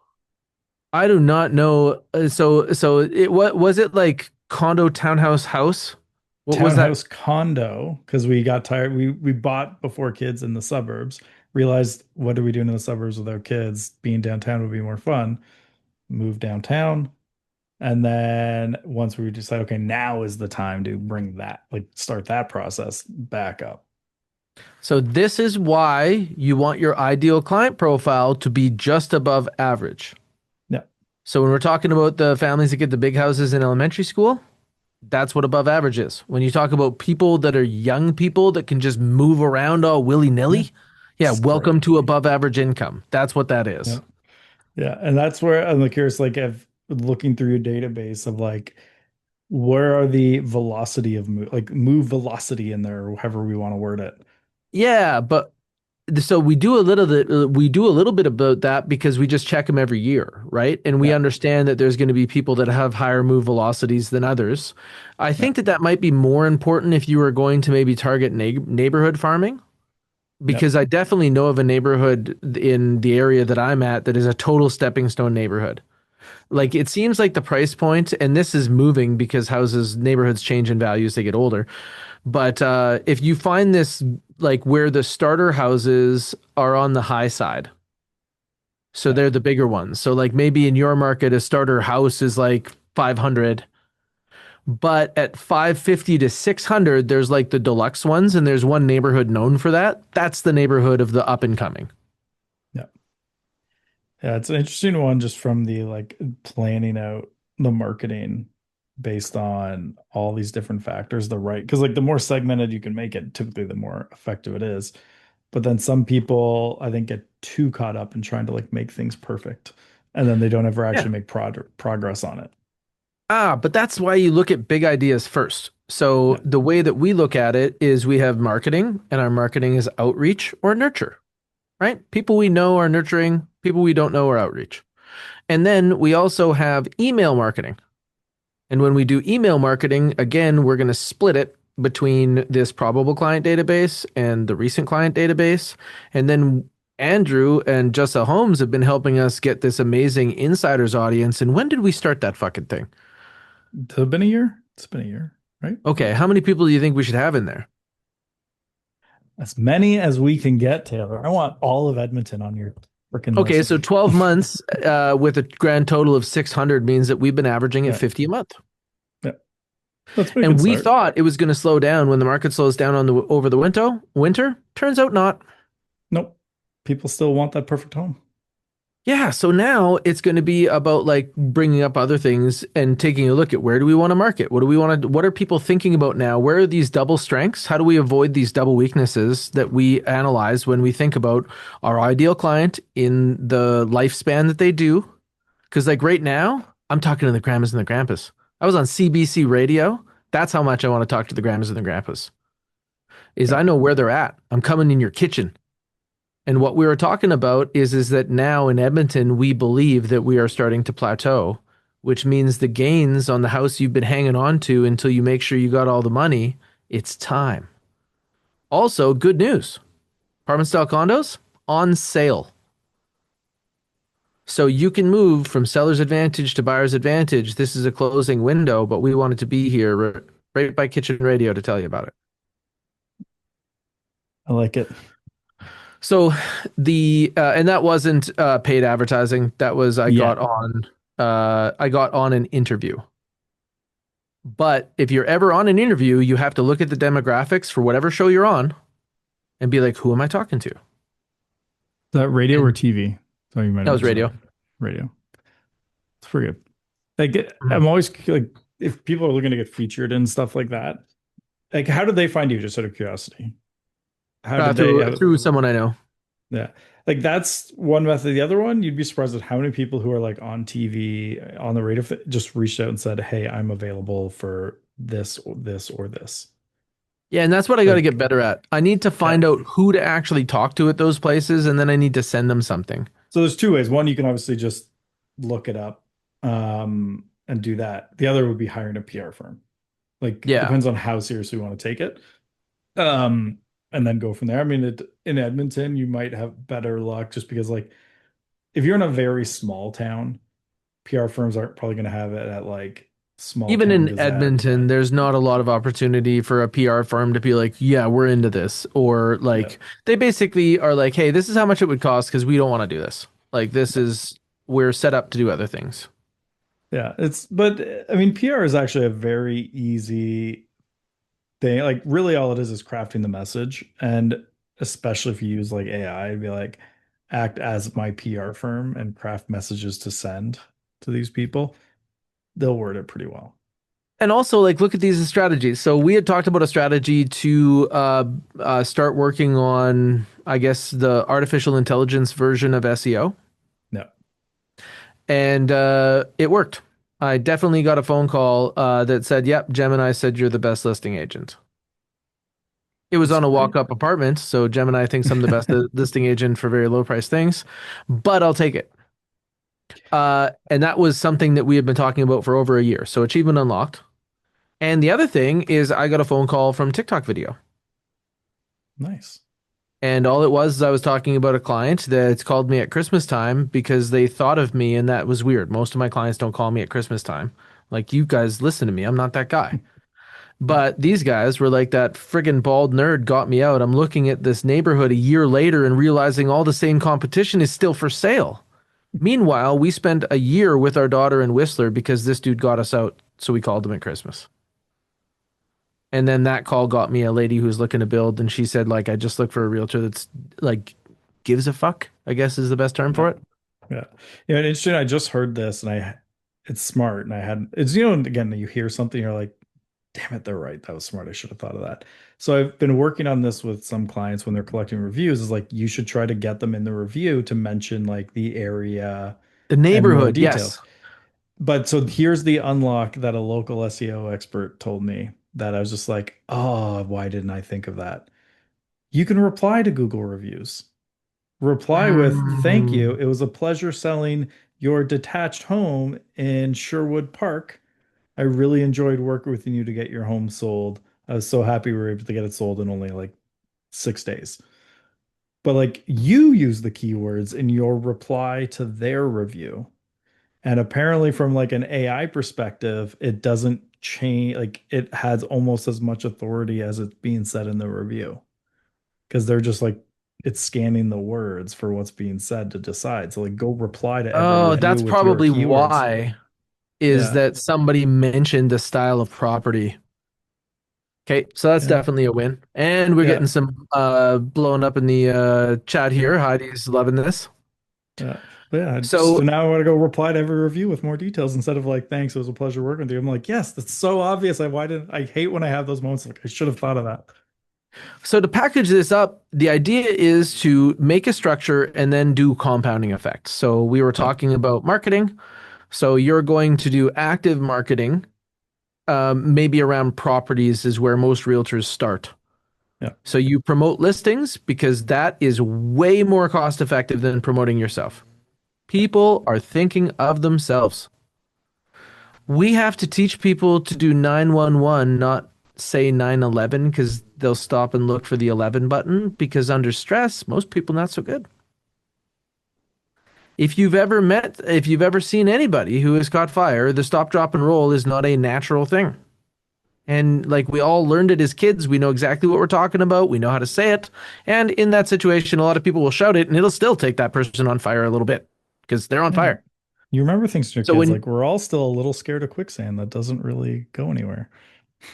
I do not know. What was it like condo, townhouse, house? What was that? Townhouse condo, because we got tired. We bought before kids in the suburbs, realized what are we doing in the suburbs with our kids? Being downtown would be more fun. Moved downtown. And then once we decide, okay, now is the time to bring that, like start that process back up. So this is why you want your ideal client profile to be just above average. Yeah. So when we're talking about the families that get the big houses in elementary school, that's what above average is. When you talk about people that are young people that can just move around all Yeah. willy-nilly, yeah, Great. welcome to above average income. That's what that Yeah. is. Yeah. And that's where I'm curious, like, if looking through your database of like, where are the velocity of move velocity in there, or however we want to word it. Yeah, but so we do a little bit about that because we just check them every year, right? And we Yeah. understand that there's going to be people that have higher move velocities than others. I Yeah. think that that might be more important if you were going to maybe target neighborhood farming, Yeah. because I definitely know of a neighborhood in the area that I'm at that is a total stepping stone neighborhood. Like it seems like the price point, and this is moving because neighborhoods change in value as they get older. But if you find this like where the starter houses are on the high side, so Yeah. they're the bigger ones. So like maybe in your market, a starter house is like 500, but at 550 to 600, there's like the deluxe ones, and there's one neighborhood known for that. That's the neighborhood of the up and coming. Yeah. Yeah, it's an interesting one just from the like planning out the marketing based on all these different factors, the right, because like the more segmented you can make it, typically the more effective it is. But then some people, I think, get too caught up in trying to like make things perfect, and then they don't ever Yeah. actually make progress on it. But that's why you look at big ideas first. So Yeah. the way that we look at it is we have marketing, and our marketing is outreach or nurture, right? People we know are nurturing, people we don't know are outreach. And then we also have email marketing. And when we do email marketing, again, we're going to split it between this probable client database and the recent client database. And then Andrew and Jessa Holmes have been helping us get this amazing insiders audience. And when did we start that fucking thing? It's been a year. It's been a year, right? Okay, how many people do you think we should have in there? As many as we can get, Taylor. I want all of Edmonton on your freaking Okay, list. so 12 months with a grand total of 600 means that we've been averaging at Yeah. 50 a month. Yeah. That's a pretty good And we start. thought it was going to slow down when the market slows down on the over the winter. Turns out not. Nope. People still want that perfect home. Yeah, so now it's going to be about like bringing up other things and taking a look at where do we want to market? What do we want to what are people thinking about now? Where are these double strengths? How do we avoid these double weaknesses that we analyze when we think about our ideal client in the lifespan that they do? Because like right now, I'm talking to the grandmas and the grandpas. I was on CBC radio. That's how much I want to talk to the grandmas and the grandpas. Is Yeah. I know where they're at. I'm coming in your kitchen. And what we were talking about is that now in Edmonton, we believe that we are starting to plateau, which means the gains on the house you've been hanging on to until you make sure you got all the money, it's time. Also, good news. Apartment style condos on sale. So you can move from seller's advantage to buyer's advantage. This is a closing window, but we wanted to be here right by Kitchen Radio to tell you about it. I like it. So the and that wasn't paid advertising. That was Yeah. I got on an interview. But if you're ever on an interview, you have to look at the demographics for whatever show you're on and be like, who am I talking to? Is that radio or And TV? So you might that have was just radio. radio. It's pretty good. Mhm. I'm always like, if people are looking to get featured and stuff like that, like, how did they find you? Just out of curiosity. How did they Through someone I know. yeah. Like that's one method. The other one, you'd be surprised at how many people who are like on TV, on the radio, just reached out and said, "Hey, I'm available for this, or this, or this." Yeah, and that's what I got to get Like, better at. I need to yeah. find out who to actually talk to at those places, and then I need to send them something. So there's two ways. One, you can obviously just look it up, and do that. The other would be hiring a PR firm. Like, Yeah. depends on how seriously you want to take it. Um, and then go from there. I mean, in Edmonton, you might have better luck just because, like, if you're in a very small town, PR firms aren't probably going to have it at like small Even town in Gazette. Edmonton, there's not a lot of opportunity for a PR firm to be like, yeah, we're into this. Or Yeah. like, they basically are like, hey, this is how much it would cost because we don't want to do this. Like, we're set up to do other things. Yeah. But I mean, PR is actually a very easy thing. Like, really, all it is crafting the message. And especially if you use like AI, it'd be like, act as my PR firm and craft messages to send to these people. They'll word it pretty well. And also, like, look at these as strategies. So we had talked about a strategy to start working on, I guess, the artificial intelligence version of SEO. No, And it worked. I definitely got a phone call that said, "Yep, Gemini said you're the best listing agent." It was that's on a great. walk-up apartment, so Gemini thinks I'm the best listing agent for very low-price things, but I'll take it. And that was something that we had been talking about for over a year. So achievement unlocked. And the other thing is, I got a phone call from TikTok video. Nice. And all it was is I was talking about a client that's called me at Christmas time because they thought of me, and that was weird. Most of my clients don't call me at Christmas time. Like, you guys listen to me. I'm not that guy. But these guys were like, that friggin' bald nerd got me out. I'm looking at this neighborhood a year later and realizing all the same competition is still for sale. Meanwhile, we spent a year with our daughter in Whistler because this dude got us out. So we called him at Christmas. And then that call got me a lady who's looking to build, and she said, like, I just look for a realtor that's like gives a fuck, I guess is the best term Yeah. for it. Yeah. Yeah. And interesting. I just heard this and it's smart. And I had, again, you hear something, you're like, damn it, they're right. That was smart. I should have thought of that. So I've been working on this with some clients when they're collecting reviews, is like, you should try to get them in the review to mention like the area The and more neighborhood, details. yes. But so here's the unlock that a local SEO expert told me. that I was just like, oh, why didn't I think of that? You can reply to Google reviews. Reply with, thank you. Mm. It was a pleasure selling your detached home in Sherwood Park. I really enjoyed working with you to get your home sold. I was so happy we were able to get it sold in only like 6 days. But like you use the keywords in your reply to their review. And apparently from like an AI perspective, it doesn't change, like it has almost as much authority as it's being said in the review. Because they're just like it's scanning the words for what's being said to decide. So like go reply to every Oh, review that's with your probably keywords. why is Yeah. that somebody mentioned the style of property. Okay, so that's Yeah. definitely a win. And we're Yeah. getting some blowing up in the chat here. Heidi's loving this. Yeah. But yeah, so So now I want to go reply to every review with more details instead of like, thanks, it was a pleasure working with you. I'm like, yes, that's so obvious. Why didn't I hate when I have those moments like I should have thought of that. so to package this up, the idea is to make a structure and then do compounding effects. So we were Yeah. talking about marketing. So you're going to do active marketing, maybe around properties is where most realtors start. Yeah. So you promote listings because that is way more cost effective than promoting yourself. People are thinking of themselves. We have to teach people to do 911, not say 911, because they'll stop and look for the 11 button because under stress, most people not so good. If you've ever seen anybody who has caught fire, the stop, drop, and roll is not a natural thing. And like we all learned it as kids, we know exactly what we're talking about. We know how to say it. And in that situation, a lot of people will shout it and it'll still take that person on fire a little bit because they're on Yeah. fire. You remember things to your So kids, when like we're all still a little scared of quicksand that doesn't really go anywhere.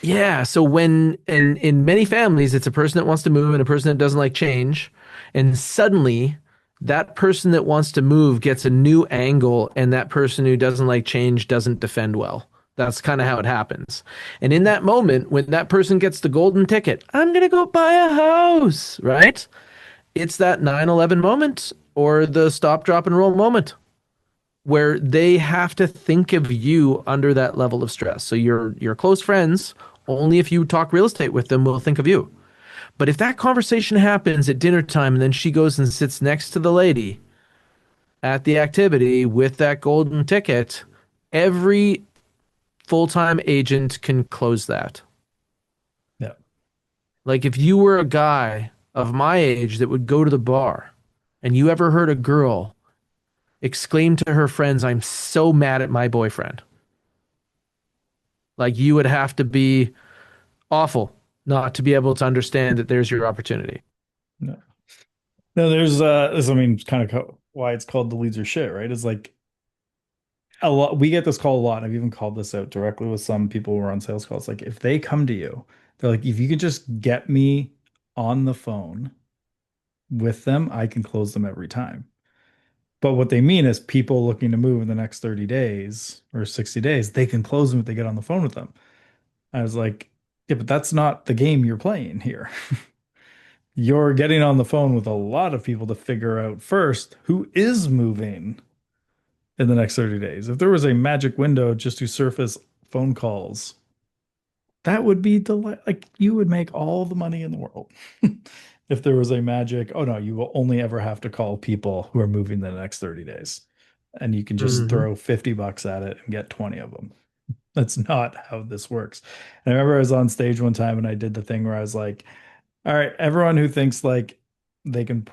Yeah, so when in many families it's a person that wants to move and a person that doesn't like change, and suddenly that person that wants to move gets a new angle and that person who doesn't like change doesn't defend well. That's kind of how it happens. And in that moment when that person gets the golden ticket, I'm going to go buy a house, right? It's that 9/11 moment or the stop drop and roll moment where they have to think of you under that level of stress. So your close friends, only if you talk real estate with them, will think of you. But if that conversation happens at dinner time and then she goes and sits next to the lady at the activity with that golden ticket, every full-time agent can close that. Yeah. Like if you were a guy of my age that would go to the bar and you ever heard a girl exclaim to her friends, I'm so mad at my boyfriend. Like you would have to be awful not to be able to understand that there's your opportunity. No. No, there's this, I mean, kind of why it's called the leads are shit, right? Is like a lot we get this call a lot, and I've even called this out directly with some people who are on sales calls. Like if they come to you, they're like, if you could just get me on the phone with them, I can close them every time. But what they mean is people looking to move in the next 30 days or 60 days, they can close them if they get on the phone with them. I was like, yeah, but that's not the game you're playing here. You're getting on the phone with a lot of people to figure out first who is moving in the next 30 days. If there was a magic window just to surface phone calls, that would be like you would make all the money in the world. If there was a magic, oh no, you will only ever have to call people who are moving the next 30 days. And you can just Mm-hmm. throw 50 bucks at it and get 20 of them. That's not how this works. And I remember I was on stage one time and I did the thing where I was like, all right, everyone who thinks like they can,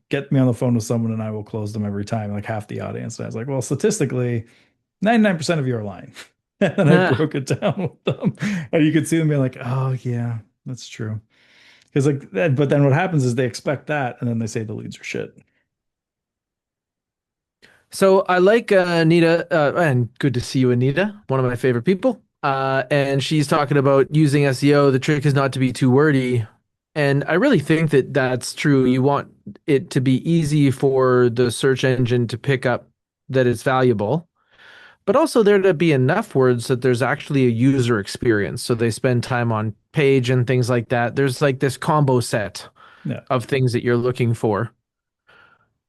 get me on the phone with someone and I will close them every time, like half the audience. And I was like, well, statistically, 99% of you are lying. And then I broke it down with them. And you could see them being like, oh, yeah, that's true. Because like that, but then what happens is they expect that and then they say the leads are shit. So I like Anita, and good to see you, Anita, one of my favorite people. And she's talking about using SEO. The trick is not to be too wordy. And I really think that that's true. You want it to be easy for the search engine to pick up that it's valuable, but also there to be enough words that there's actually a user experience. So they spend time on page and things like that. There's like this combo set Yeah. of things that you're looking for.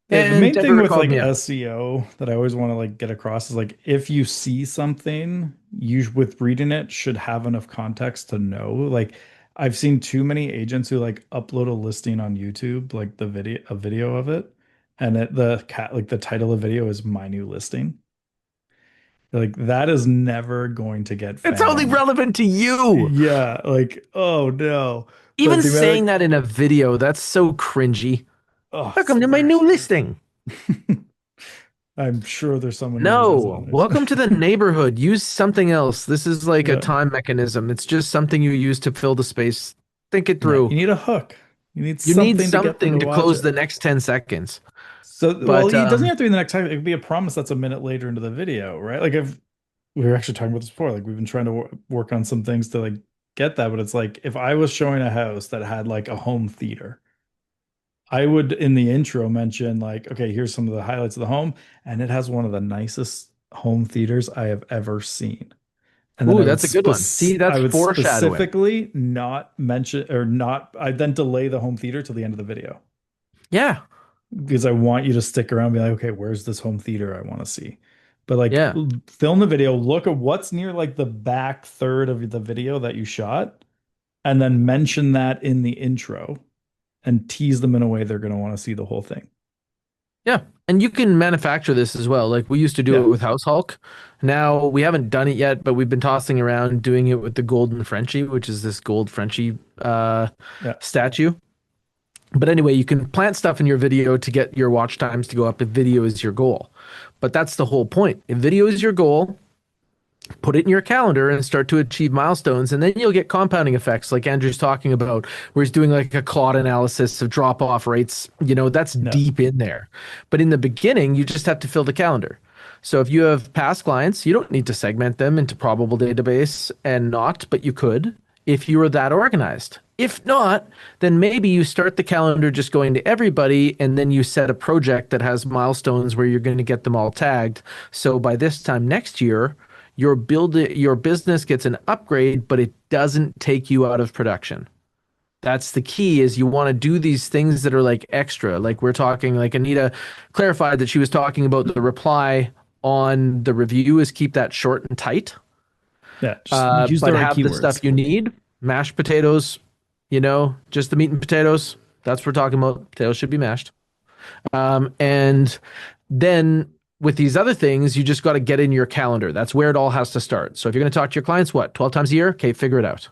The And main thing Deborah with called like me out. SEO that I always want to like get across is like if you see something, you with reading it should have enough context to know. Like I've seen too many agents who like upload a listing on YouTube, like a video of it, and the cat like the title of the video is my new listing. Like that is never going to get It's only found. relevant to you. Yeah, like oh no. But Even the amount saying of that in a video, that's so cringy. oh, it's Welcome the to my new worst. listing. I'm sure there's someone who does that No, anyways. welcome to the neighborhood. Use something else. This is like a Yeah. time mechanism. It's just something you use to fill the space. Think it Yeah, you through. need a hook. You need You need something to get them something to to watch close it. the next 10 seconds. So, well, But it doesn't have to be the next time. It could be a promise that's a minute later into the video, right? Like if we were actually talking about this before, like we've been trying to work on some things to like get that, but it's like if I was showing a house that had like a home theater, I would in the intro mention like, okay, here's some of the highlights of the home, and it has one of the nicest home theaters I have ever seen. And then ooh, that's a good one. See, I that's would foreshadowing. specifically not mention or not I then delay the home theater till the end of the video Yeah, because I want you to stick around and be like, okay, where's this home theater I want to see? But like yeah, film the video, look at what's near like the back third of the video that you shot, and then mention that in the intro and tease them in a way they're going to want to see the whole thing. yeah. And you can manufacture this as well. Like we used to do Yeah. it with House Hulk. Now we haven't done it yet, but we've been tossing around doing it with the Golden Frenchie, which is this gold Frenchie Yeah. statue. But anyway, you can plant stuff in your video to get your watch times to go up if video is your goal. But that's the whole point. If video is your goal, put it in your calendar and start to achieve milestones. And then you'll get compounding effects like Andrew's talking about, where he's doing like a Claude analysis of drop off rates. You know, that's No. deep in there. But in the beginning, you just have to fill the calendar. So if you have past clients, you don't need to segment them into probable database and not, but you could if you were that organized. If not, then maybe you start the calendar just going to everybody and then you set a project that has milestones where you're going to get them all tagged. So by this time next year, your business gets an upgrade, but it doesn't take you out of production. That's the key is you want to do these things that are like extra. Like we're talking, like Anita clarified that she was talking about the reply on the review is keep that short and tight, Yeah. Just use the but right have the stuff keywords. you need. Mashed potatoes, just the meat and potatoes. That's what we're talking about. Potatoes should be mashed. And then with these other things, you just got to get in your calendar. That's where it all has to start. So if you're going to talk to your clients, what, 12 times a year? Okay, figure it out.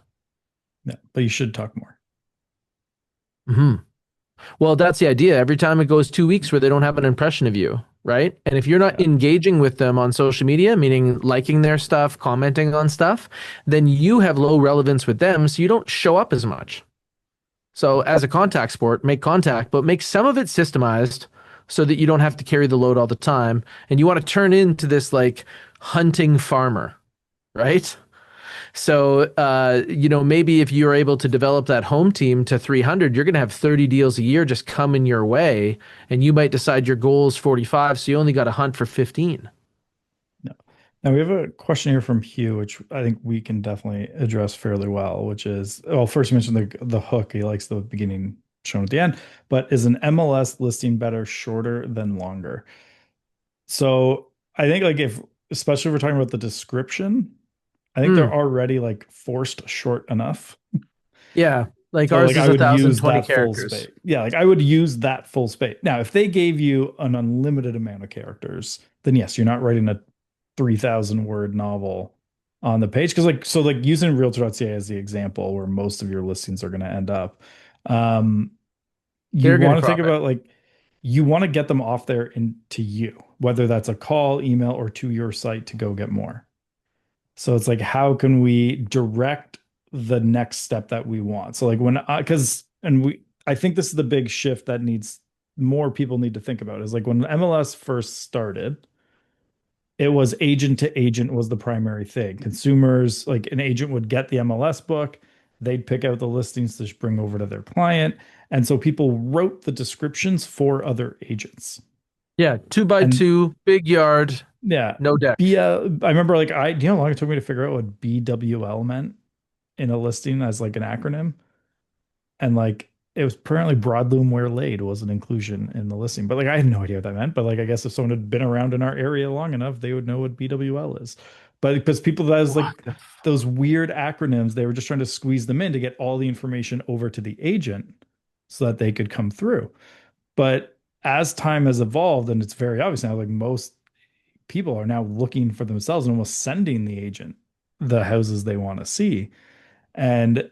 Yeah. But you should talk more. Hmm. Well, that's the idea. Every time it goes 2 weeks where they don't have an impression of you, right? And if you're not Yeah. engaging with them on social media, meaning liking their stuff, commenting on stuff, then you have low relevance with them. So you don't show up as much. So as a contact sport, make contact, but make some of it systemized so that you don't have to carry the load all the time. And you want to turn into this like hunting farmer, right? So, maybe if you're able to develop that home team to 300, you're going to have 30 deals a year just coming your way. And you might decide your goal is 45. So you only got to hunt for 15. No. Now we have a question here from Hugh, which I think we can definitely address fairly well, which is, well, first you mentioned the hook. He likes the beginning shown at the end, but is an MLS listing better shorter than longer? So I think like if, especially if we're talking about the description, I think they're Mm, already like forced short enough. yeah. Like So ours like is I would use 1,020 that full characters. space. Yeah, like I would use that full space. Now, if they gave you an unlimited amount of characters, then yes, you're not writing a 3,000 word novel on the page. Because like so like using realtor.ca as the example where most of your listings are going to end up. Um, you They're going to want to think crop it. about like you want to get them off there into you, whether that's a call, email, or to your site to go get more. So it's like, how can we direct the next step that we want? So like when because and we I think this is the big shift that needs more people need to think about is like when MLS first started, it was agent to agent was the primary thing. Consumers, like an agent would get the MLS book, they'd pick out the listings to bring over to their client. And so people wrote the descriptions for other agents. Yeah. Two by And two, big yard, yeah, no deck. I remember like do you know how long it took me to figure out what BWL meant in a listing as like an acronym? And like it was apparently broadloom where laid was an inclusion in the listing. But like I had no idea what that meant. But like I guess if someone had been around in our area long enough, they would know what BWL is. But because people that was What like the those weird acronyms, they were just trying to squeeze them in to get all the information over to the agent so that they could come through. But as time has evolved, and it's very obvious now, like most people are now looking for themselves and almost sending the agent the houses they want to see. And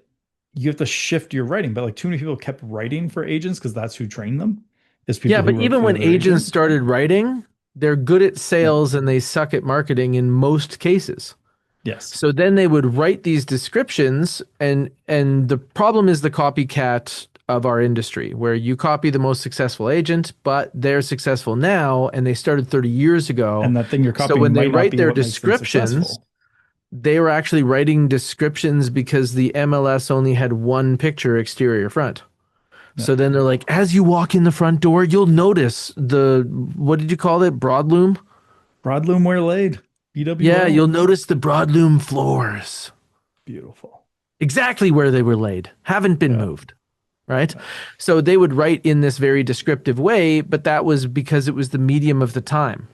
you have to shift your writing. But like too many people kept writing for agents because that's who trained them, is Yeah, people who but wrote even for when their agents agent. started writing, they're good at Yeah. sales and they suck at marketing in most cases. Yes. So then they would write these descriptions, and the problem is the copycat of our industry, where you copy the most successful agent, but they're successful now and they started 30 years ago. And that thing you're So copying when they might not write be their what makes them descriptions, successful. they were actually writing descriptions because the MLS only had one picture, exterior front. Yeah. So then they're like, as you walk in the front door, you'll notice the, what did you call it? Broadloom? Broadloom where laid. Yeah, BWL. you'll notice the broadloom floors. Beautiful. Exactly where they were laid, haven't been Yeah. moved, right? Yeah. So they would write in this very descriptive way, but that was because it was the medium of the time,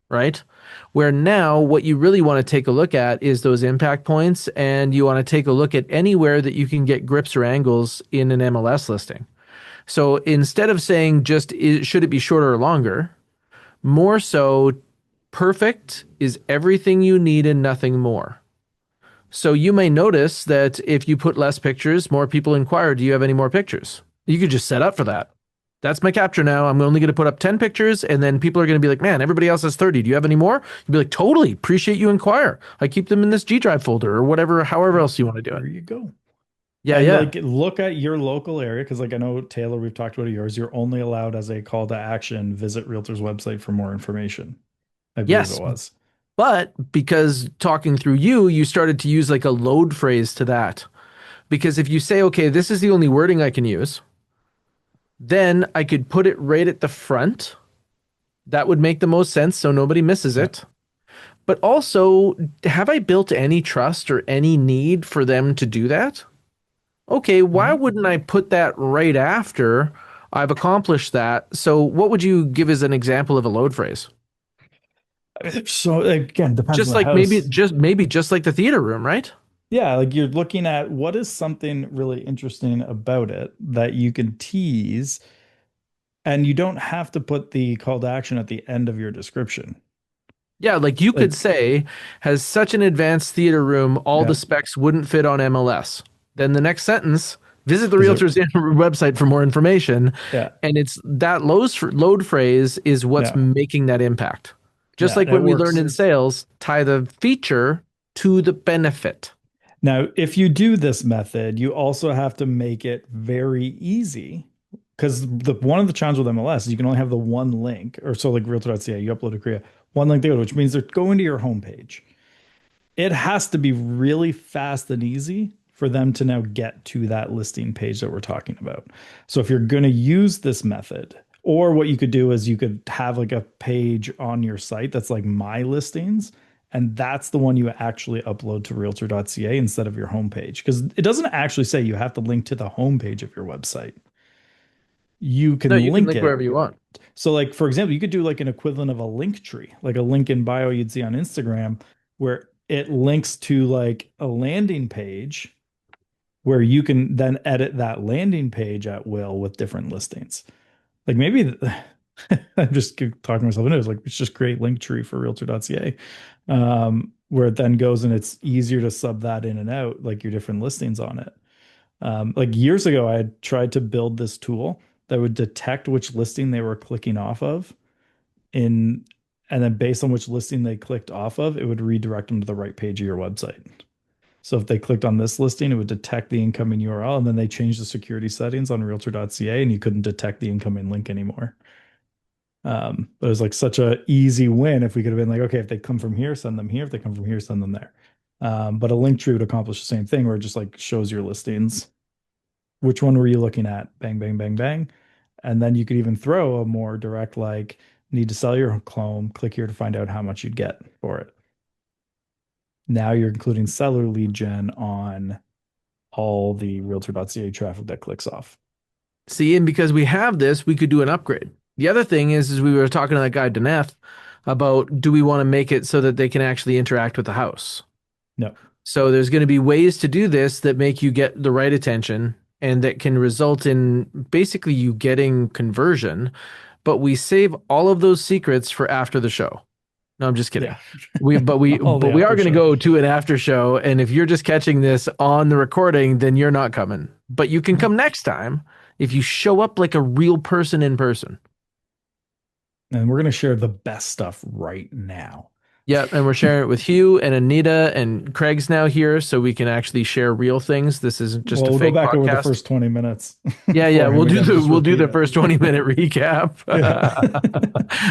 right? Where now what you really want to take a look at is those impact points, and you want to take a look at anywhere that you can get grips or angles in an MLS listing. So instead of saying just should it be shorter or longer, more so perfect is everything you need and nothing more. So you may notice that if you put less pictures, more people inquire, do you have any more pictures? You could just set up for that. That's my capture now. I'm only going to put up 10 pictures, and then people are going to be like, man, everybody else has 30. Do you have any more? You'd be like, totally. Appreciate you inquire. I keep them in this G Drive folder or whatever, however else you want to do it. There you go. Yeah, And yeah. like look at your local area because like I know Taylor, we've talked about yours. You're only allowed as a call to action, visit Realtor's website for more information. I believe it Yes. was. But because talking through you, you started to use like a load phrase to that. Because if you say, okay, this is the only wording I can use, then I could put it right at the front. That would make the most sense so nobody misses Yeah. it. But also, have I built any trust or any need for them to do that? Okay, why Mhm. wouldn't I put that right after I've accomplished that? So, what would you give as an example of a load phrase? So again, depends on Just the like maybe house. just maybe just like the theater room, right? Yeah, like you're looking at what is something really interesting about it that you can tease, and you don't have to put the call to action at the end of your description. Yeah, like you could Like, say, has such an advanced theater room, all the yeah, specs wouldn't fit on MLS. Then the next sentence, visit the visit. realtor's website for more information. Yeah, And it's that load phrase is what's yeah, making that impact. Just yeah, like that when we learned works. in sales, tie the feature to the benefit. Now, if you do this method, you also have to make it very easy because the one of the challenges with MLS is you can only have the one link, or so like realtor.ca, you upload to Korea, one link to go, which means they're going to your homepage. It has to be really fast and easy for them to now get to that listing page that we're talking about. So if you're going to use this method, or what you could do is you could have like a page on your site that's like my listings, and that's the one you actually upload to realtor.ca instead of your homepage. Because it doesn't actually say you have to link to the homepage of your website. You No, can you can link link wherever it. you want. So, like for example, you could do like an equivalent of a link tree, like a link in bio you'd see on Instagram, where it links to like a landing page where you can then edit that landing page at will with different listings. Like maybe I'm just talking myself into it. It's like it's just create link tree for realtor.ca, where it then goes and it's easier to sub that in and out, like your different listings on it. Like years ago, I had tried to build this tool that would detect which listing they were clicking off of in, and then based on which listing they clicked off of, it would redirect them to the right page of your website. So if they clicked on this listing, it would detect the incoming URL, and then they changed the security settings on realtor.ca, and you couldn't detect the incoming link anymore. But it was like such a easy win if we could have been like, okay, if they come from here, send them here. If they come from here, send them there. But a link tree would accomplish the same thing where it just like shows your listings. Which one were you looking at? Bang, bang, bang, bang. And then you could even throw a more direct, like, need to sell your clone, click here to find out how much you'd get for it. Now you're including seller lead gen on all the realtor.ca traffic that clicks off. See, and because we have this, we could do an upgrade. The other thing is we were talking to that guy, Deneth, about do we want to make it so that they can actually interact with the house? No. So there's going to be ways to do this that make you get the right attention and that can result in basically you getting conversion, but we save all of those secrets for after the show. No, I'm just kidding. Yeah. But we are going to go to an after show, and if you're just catching this on the recording, then you're not coming. But you can come next time if you show up like a real person in person. And we're going to share the best stuff right now. Yeah, and we're sharing it with Hugh and Anita, and Craig's now here, so we can actually share real things. This isn't just a we'll fake go back podcast. over the first 20 minutes. Yeah, we'll do the first 20-minute recap.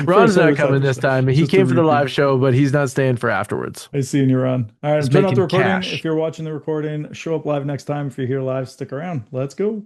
Ron's not coming this time. He came for the live show, but he's not staying for afterwards. I see you, Ron. All right, He's turn off making the recording. cash. If you're watching the recording, show up live next time. If you're here live, stick around. Let's go.